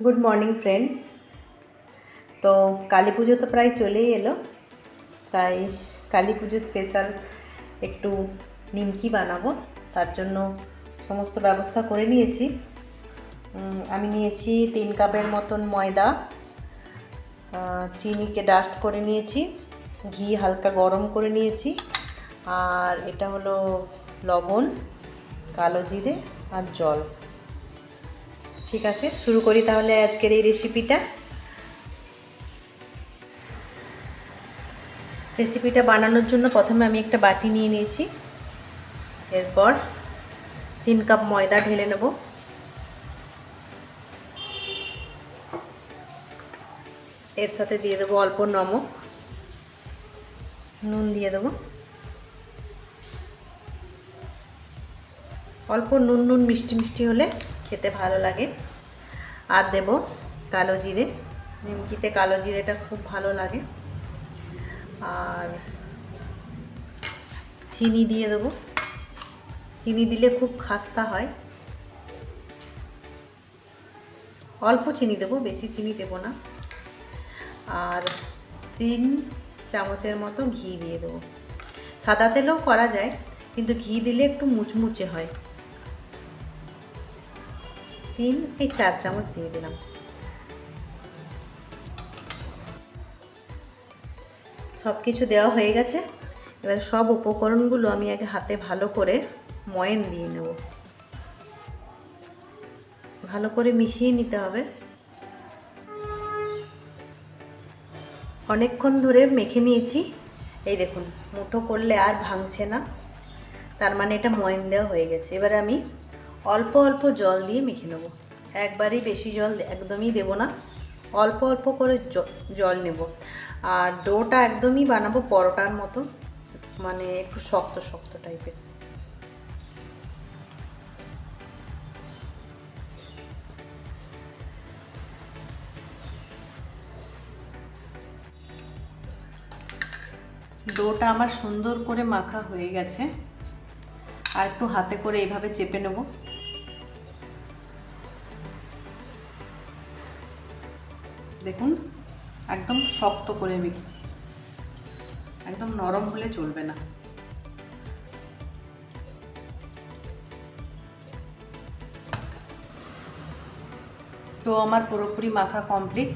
Good morning friends. तो काली पुजो तो प्राय चले एलो, ताई काली पुजो स्पेशल एकटू निमकी बानाबो। तार जोन्नो समस्त व्यवस्था करे निয়েছি। আমি নিয়েছি 3 কাপের মতন ময়দা, চিনিকে ডাস্ট করে নিয়েছি, ঘি হালকা গরম করে নিয়েছি, আর এটা হলো লবণ, কালো জিরে আর জল। ঠিক আছে, শুরু করি তাহলে আজকের এই রেসিপিটা বানানোর জন্য প্রথমে আমি একটা বাটি নিয়ে নিয়েছি। এরপর 3 কাপ ময়দা ঢেলে নেব। এর সাথে দিয়ে দেবো অল্প নমক, নুন দিয়ে দেবো, অল্প নুন মিষ্টি হলে খেতে ভালো লাগে। আর দেব কালো জিরে, নিমকিতে কালো জিরেটা খুব ভালো লাগে। আর চিনি দিয়ে দেবো, চিনি দিলে খুব খাস্তা হয়। অল্প চিনি দেবো, বেশি চিনি দেব না। আর 3 চামচের মতো ঘি দিয়ে দেবো। সাদা তেলেও করা যায়, কিন্তু ঘি দিলে একটু মুচমুচে হয়। 4 চামচ দিয়ে দিলাম। সব কিছু দেওয়া হয়ে গেছে। এবার সব উপকরণগুলো আমি আগে হাতে ভালো করে ময়ান দিয়ে নেব। ভালো করে মিশিয়ে নিতে হবে। অনেকক্ষণ ধরে মেখে নিয়েছি। এই দেখুন, মুঠো করলে আর ভাঙছে না, তার মানে এটা ময়ান দেওয়া হয়ে গেছে। এবার আমি অল্প অল্প জল দিয়ে মেখে নেব। একবারই বেশি জল একদমই দেব না, অল্প অল্প করে জল নেব। আর ডোটা একদমই বানাবো পরোটার মতো, মানে একটু শক্ত শক্ত টাইপের। ডোটা আমার সুন্দর করে মাখা হয়ে গেছে। আর একটু হাতে করে এইভাবে চেপে নেব। দেখুন, একদম শক্ত করে মেখেছি, একদম নরম হলে চলবে না। তো আমার পুরোপুরি মাখা কমপ্লিট।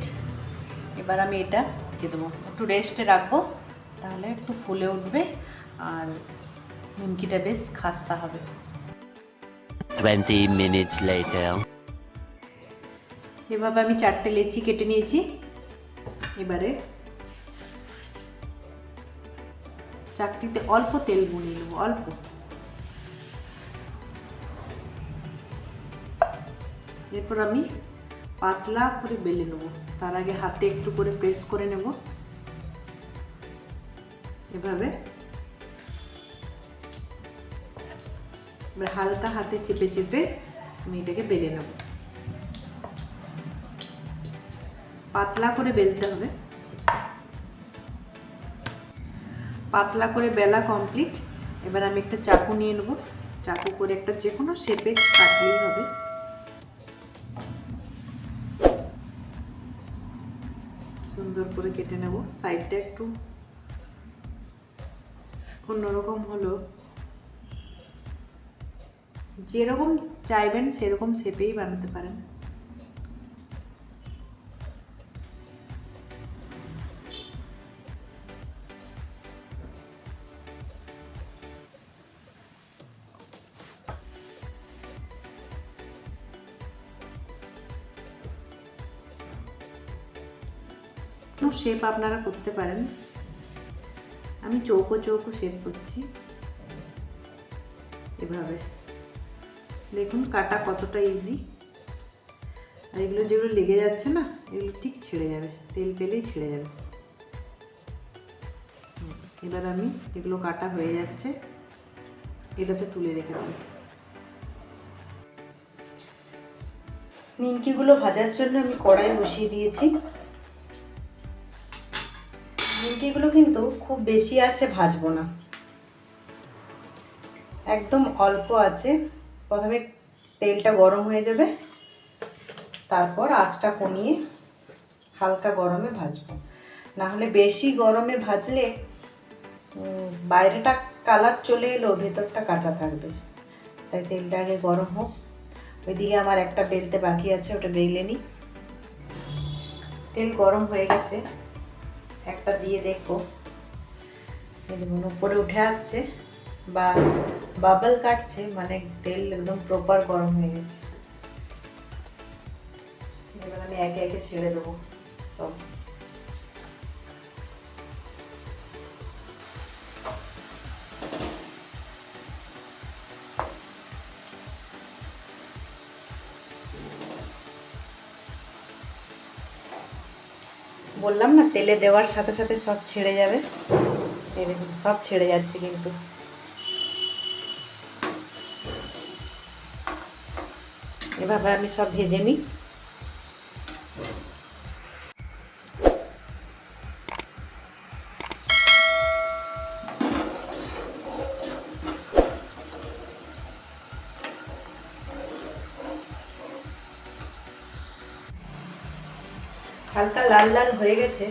এবার আমি এটা দিয়ে দেবো, একটু রেস্টে রাখবো, তাহলে একটু ফুলে উঠবে আর নিমকিটা বেশ খাস্তা হবে। 20 minutes later. এভাবে আমি 4টে লেচি কেটে নিয়েছি। এবারে চাকতিতে অল্প তেল বুনিয়ে নেব, অল্প। এরপর আমি পাতলা করে বেলে নেব। তার আগে হাতে একটু করে প্রেস করে নেব। এভাবে হালকা হাতে চেপে চেপে আমি এটাকে বেলে নেব। পাতলা করে বেলতে হবে। পাতলা করে বেলা কমপ্লিট। এবার আমি একটা চাকু নিয়ে নেব। চাকু করে একটা যে কোনো শেপে কাটলেই হবে। সুন্দর করে কেটে নেব। সাইডটা একটু অন্যরকম হলো, যেরকম চাইবেন সেরকম শেপেই বানাতে পারেন। শেপ আপনারা করতে পারেন। আমি চৌকো চৌকো শেপ করছি। এভাবে দেখুন কাটা কতটা ইজি। আর এগুলো যেগুলো লেগে যাচ্ছে না, এগুলো ঠিক ছেড়ে যাবে, তেল পেলেই ছেড়ে যাবে। এবার আমি যেগুলো কাটা হয়ে যাচ্ছে এটাতে তুলে রেখে দেব। নিমকিগুলো ভাজার জন্য আমি কড়াই বসিয়ে দিয়েছি। নিমকিগুলো কিন্তু খুব বেশি আছে ভাজবো না, একদম অল্প আছে। প্রথমে তেলটা গরম হয়ে যাবে, তারপর আঁচটা কমিয়ে হালকা গরমে ভাজবো। না হলে বেশি গরমে ভাজলে বাইরেটা কালার চলে এলেও ভেতরটা কাঁচা থাকবে। তাই তেলটা আগে গরম হোক। ওইদিকে আমার একটা বেলতে বাকি আছে, ওটা বেলে নিই। তেল গরম হয়ে গেছে, একটা দিয়ে দেখবো। দেখুন উপরে উঠে আসছে বা বাবল কাটছে, মানে তেল একদম প্রপার গরম হয়ে গেছে। এবার আমি একে একে ছেড়ে দেবো সব। বললাম না তেলে দেওয়ার সাথে সাথে সব ছেড়ে যাবে। এই দেখুন সব ছেড়ে যাচ্ছে কিন্তু। এভাবে আমি সব ভেজে নিই। হালকা লাল লাল হয়ে গেছে,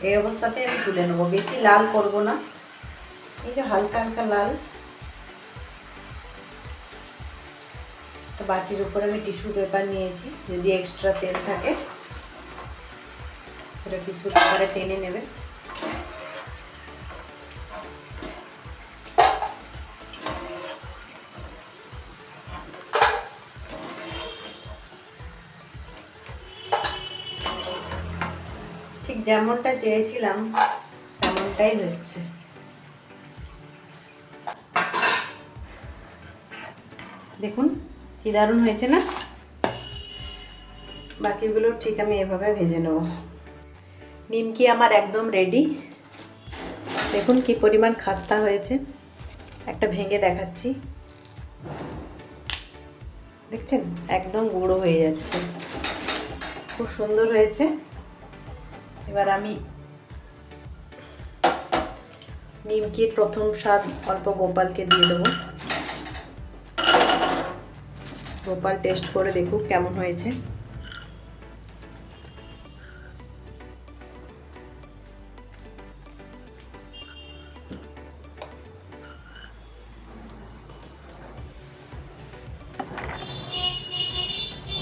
এই অবস্থাতে আমি তুলে নেবো। বেশি লাল করব না, এই যে হালকা হালকা লাল। বাটির উপরে আমি টিস্যু পেপার নিয়েছি, যদি এক্সট্রা তেল থাকে সেটা টিস্যু পেপারে টেনে নেবে। ঠিক যেমনটা চেয়েছিলাম তেমনটাই হচ্ছে। দেখুন কি দারুণ হয়েছে না? বাকিগুলো ঠিক আমি এভাবে ভেজে নেব। নিমকি আমার একদম রেডি। দেখুন কি পরিমাণ খাস্তা হয়েছে, একটা ভেঙে দেখাচ্ছি। দেখছেন একদম গুঁড়ো হয়ে যাচ্ছে, খুব সুন্দর হয়েছে। এবার আমি নিমকির প্রথম স্বাদ অল্প গোপালকে দিয়ে দেবো। গোপাল টেস্ট করে দেখুক কেমন হয়েছে।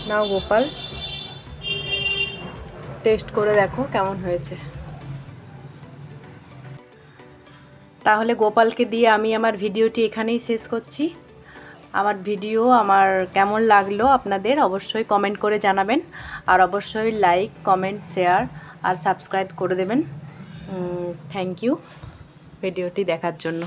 নাও গোপাল, টেস্ট করে দেখো কেমন হয়েছে। তাহলে গোপালকে দিয়ে আমি আমার ভিডিওটি এখানেই শেষ করছি। আমার ভিডিও আমার কেমন লাগলো আপনাদের অবশ্যই কমেন্ট করে জানাবেন, আর অবশ্যই লাইক, কমেন্ট, শেয়ার আর সাবস্ক্রাইব করে দেবেন। থ্যাংক ইউ ভিডিওটি দেখার জন্য।